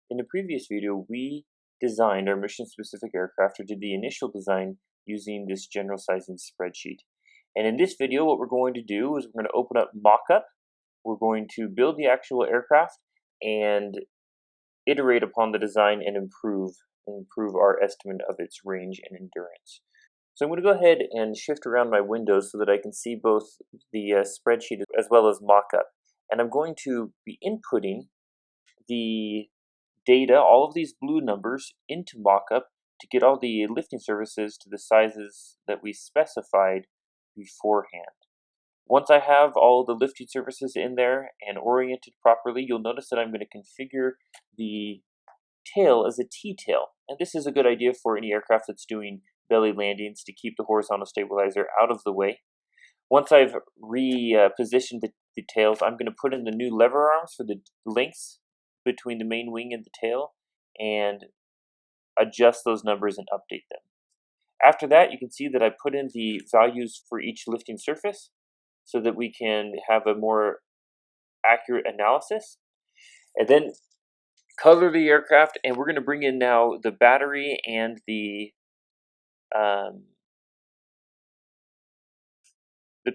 In the previous video, we designed our mission-specific aircraft, or did the initial design using this general sizing spreadsheet. And in this video, what we're going to do is we're going to open up MachUp. We're going to build the actual aircraft and iterate upon the design and improve our estimate of its range and endurance. So I'm going to go ahead and shift around my windows so that I can see both the spreadsheet as well as MachUp. And I'm going to be inputting the data, all of these blue numbers, into MachUp to get all the lifting surfaces to the sizes that we specified beforehand. Once I have all the lifting surfaces in there and oriented properly, you'll notice that I'm going to configure the tail as a T-tail. And this is a good idea for any aircraft that's doing belly landings to keep the horizontal stabilizer out of the way. Once I've repositioned the tails, I'm going to put in the new lever arms for the lengths between the main wing and the tail and adjust those numbers and update them. After that, you can see that I put in the values for each lifting surface so that we can have a more accurate analysis. And then color the aircraft, and we're going to bring in now the battery and the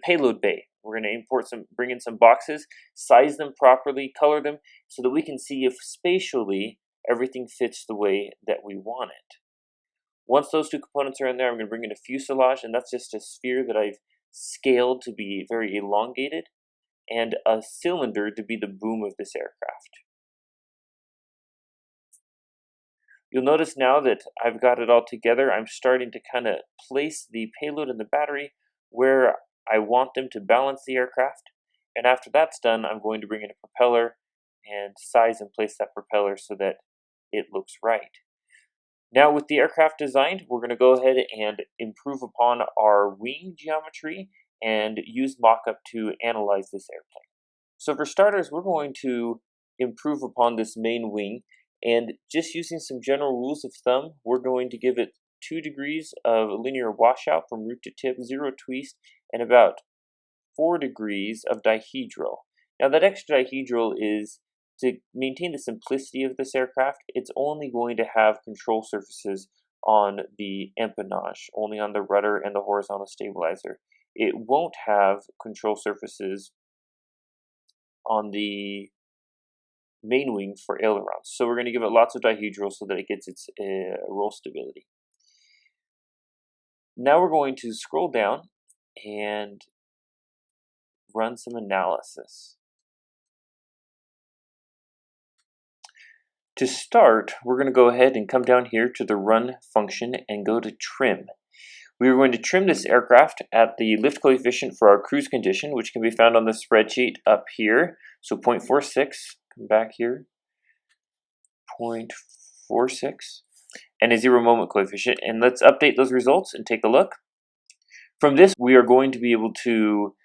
payload bay. We're going to bring in some boxes, size them properly, color them, so that we can see if spatially everything fits the way that we want it. Once those two components are in there, I'm going to bring in a fuselage, and that's just a sphere that I've scaled to be very elongated, and a cylinder to be the boom of this aircraft. You'll notice now that I've got it all together, I'm starting to kind of place the payload and the battery where I want them to balance the aircraft. And after that's done, I'm going to bring in a propeller and size and place that propeller so that it looks right. Now with the aircraft designed, we're going to go ahead and improve upon our wing geometry and use MachUp to analyze this airplane. So for starters, we're going to improve upon this main wing, and just using some general rules of thumb, we're going to give it 2 degrees of linear washout from root to tip, 0 twist, and about 4 degrees of dihedral. Now that extra dihedral is to maintain the simplicity of this aircraft. It's only going to have control surfaces on the empennage, only on the rudder and the horizontal stabilizer. It won't have control surfaces on the main wing for ailerons. So we're going to give it lots of dihedral so that it gets its roll stability. Now we're going to scroll down and run some analysis. To start, we're going to go ahead and come down here to the run function and go to trim. We are going to trim this aircraft at the lift coefficient for our cruise condition, which can be found on the spreadsheet up here. So 0.46, come back here, 0.46, and a 0 moment coefficient. And let's update those results and take a look. From this, we are going to be able to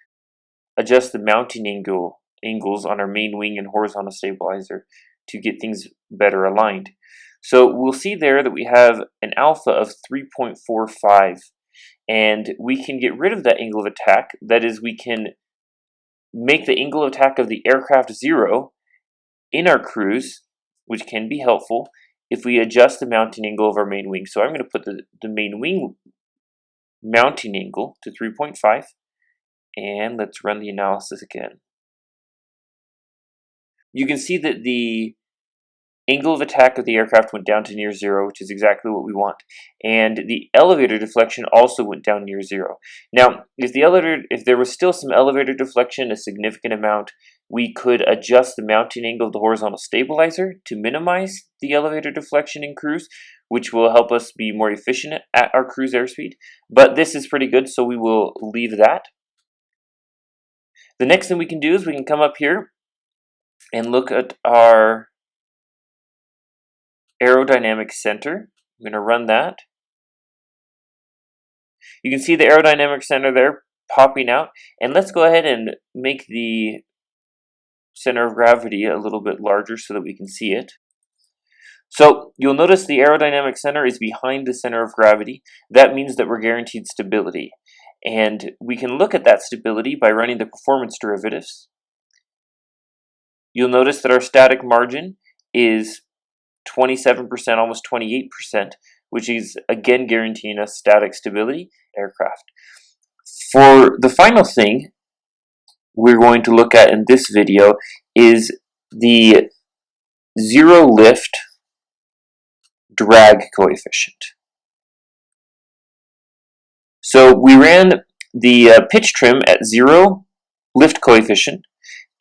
adjust the mounting angles on our main wing and horizontal stabilizer to get things better aligned. So we'll see there that we have an alpha of 3.45, and we can get rid of that angle of attack. That is, we can make the angle of attack of the aircraft 0 in our cruise, which can be helpful if we adjust the mounting angle of our main wing. So I'm going to put the main wing mounting angle to 3.5, and let's run the analysis again. You can see that the angle of attack of the aircraft went down to near 0, which is exactly what we want. And the elevator deflection also went down near 0. Now, if there was still some elevator deflection, a significant amount, we could adjust the mounting angle of the horizontal stabilizer to minimize the elevator deflection in cruise, which will help us be more efficient at our cruise airspeed. But this is pretty good, so we will leave that. The next thing we can do is we can come up here and look at our Aerodynamic Center. I'm going to run that. You can see the Aerodynamic Center there popping out. And let's go ahead and make the center of gravity a little bit larger so that we can see it. So you'll notice the Aerodynamic Center is behind the center of gravity. That means that we're guaranteed stability. And we can look at that stability by running the performance derivatives. You'll notice that our static margin is 27%, almost 28%, which is again guaranteeing us static stability aircraft. For the final thing we're going to look at in this video is the zero lift drag coefficient. So we ran the pitch trim at 0 lift coefficient,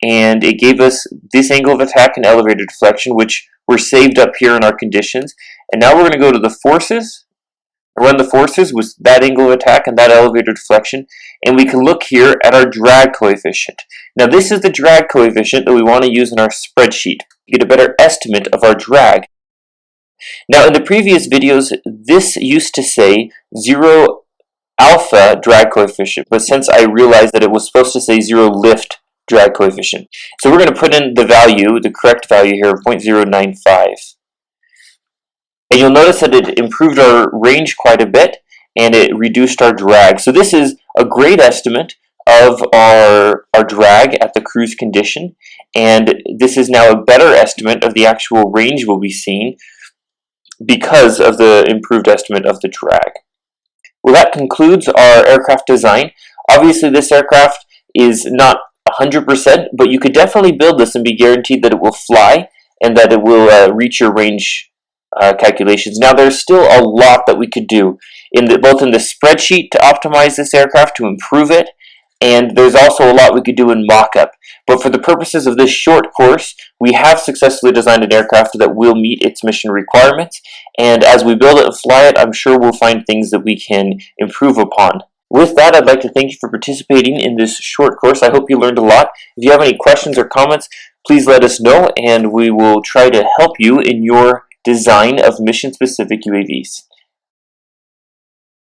and it gave us this angle of attack and elevator deflection, which were saved up here in our conditions. And now we're going to go to the forces, run the forces with that angle of attack and that elevator deflection, and we can look here at our drag coefficient. Now this is the drag coefficient that we want to use in our spreadsheet to get a better estimate of our drag. Now in the previous videos, this used to say 0 alpha drag coefficient, but since I realized that it was supposed to say 0 lift drag coefficient, so we're going to put in the value, the correct value here of 0.095. And you'll notice that it improved our range quite a bit and it reduced our drag. So this is a great estimate of our drag at the cruise condition, and this is now a better estimate of the actual range we'll be seeing because of the improved estimate of the drag. Well, that concludes our aircraft design. Obviously this aircraft is not 100%, but you could definitely build this and be guaranteed that it will fly and that it will reach your range calculations. Now there's still a lot that we could do both in the spreadsheet to optimize this aircraft, to improve it, and there's also a lot we could do in MachUp. But for the purposes of this short course, we have successfully designed an aircraft that will meet its mission requirements, and as we build it and fly it, I'm sure we'll find things that we can improve upon. With that, I'd like to thank you for participating in this short course. I hope you learned a lot. If you have any questions or comments, please let us know, and we will try to help you in your design of mission-specific UAVs.